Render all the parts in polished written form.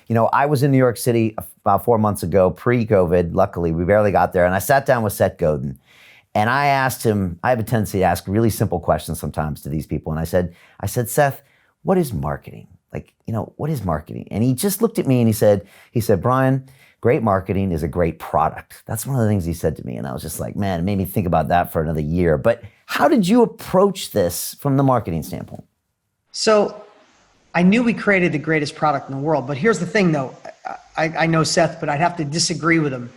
I was in New York City about 4 months ago, pre-COVID. Luckily, we barely got there. And I sat down with Seth Godin. And I asked him, I have a tendency to ask really simple questions sometimes to these people. And I said, Seth, what is marketing? What is marketing? And he just looked at me and he said, Brian, great marketing is a great product. That's one of the things he said to me. And I was just like, man, it made me think about that for another year. But how did you approach this from the marketing standpoint? So I knew we created the greatest product in the world. But here's the thing, though. I know Seth, but I'd have to disagree with him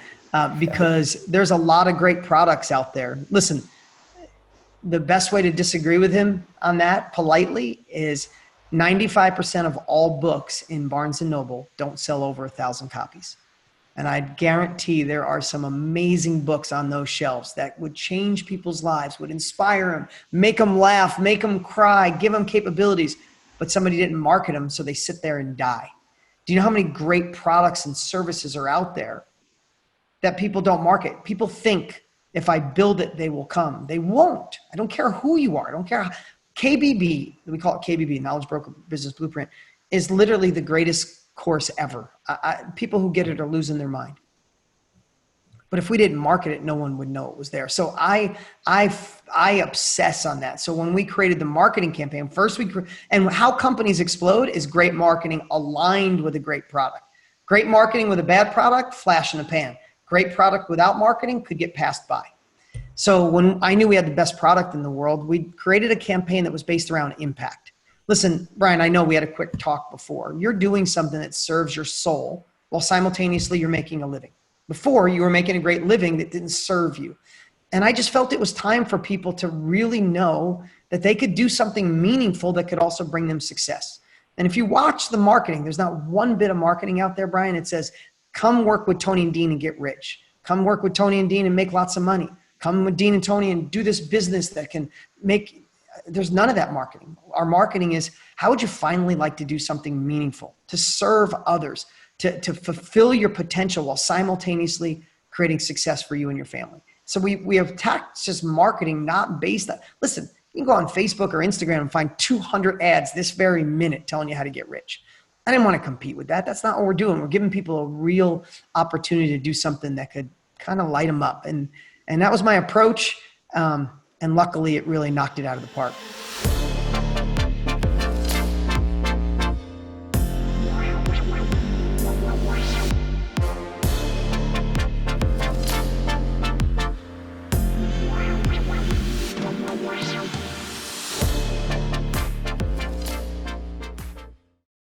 because there's a lot of great products out there. Listen, the best way to disagree with him on that politely is 95% of all books in Barnes & Noble don't sell over 1,000 copies. And I guarantee there are some amazing books on those shelves that would change people's lives, would inspire them, make them laugh, make them cry, give them capabilities. But somebody didn't market them, so they sit there and die. Do you know how many great products and services are out there that people don't market? People think if I build it, they will come. They won't. I don't care who you are. I don't care how. KBB, we call it KBB, Knowledge Broker Business Blueprint, is literally the greatest course ever. People who get it are losing their mind. But if we didn't market it, no one would know it was there. So I obsess on that. So when we created the marketing campaign, and how companies explode is great marketing aligned with a great product. Great marketing with a bad product, flash in the pan. Great product without marketing could get passed by. So when I knew we had the best product in the world, we created a campaign that was based around impact. Listen, Brian, I know we had a quick talk before. You're doing something that serves your soul while simultaneously you're making a living. Before, you were making a great living that didn't serve you. And I just felt it was time for people to really know that they could do something meaningful that could also bring them success. And if you watch the marketing, there's not one bit of marketing out there, Brian. It says, come work with Tony and Dean and get rich. Come work with Tony and Dean and make lots of money. Come with Dean and Tony and do this business that can make, there's none of that marketing. Our marketing is, how would you finally like to do something meaningful, to serve others, to fulfill your potential while simultaneously creating success for you and your family? So we have attacked just marketing, not based on, listen, you can go on Facebook or Instagram and find 200 ads this very minute telling you how to get rich. I didn't want to compete with that. That's not what we're doing. We're giving people a real opportunity to do something that could kind of light them up. And that was my approach. And luckily it really knocked it out of the park.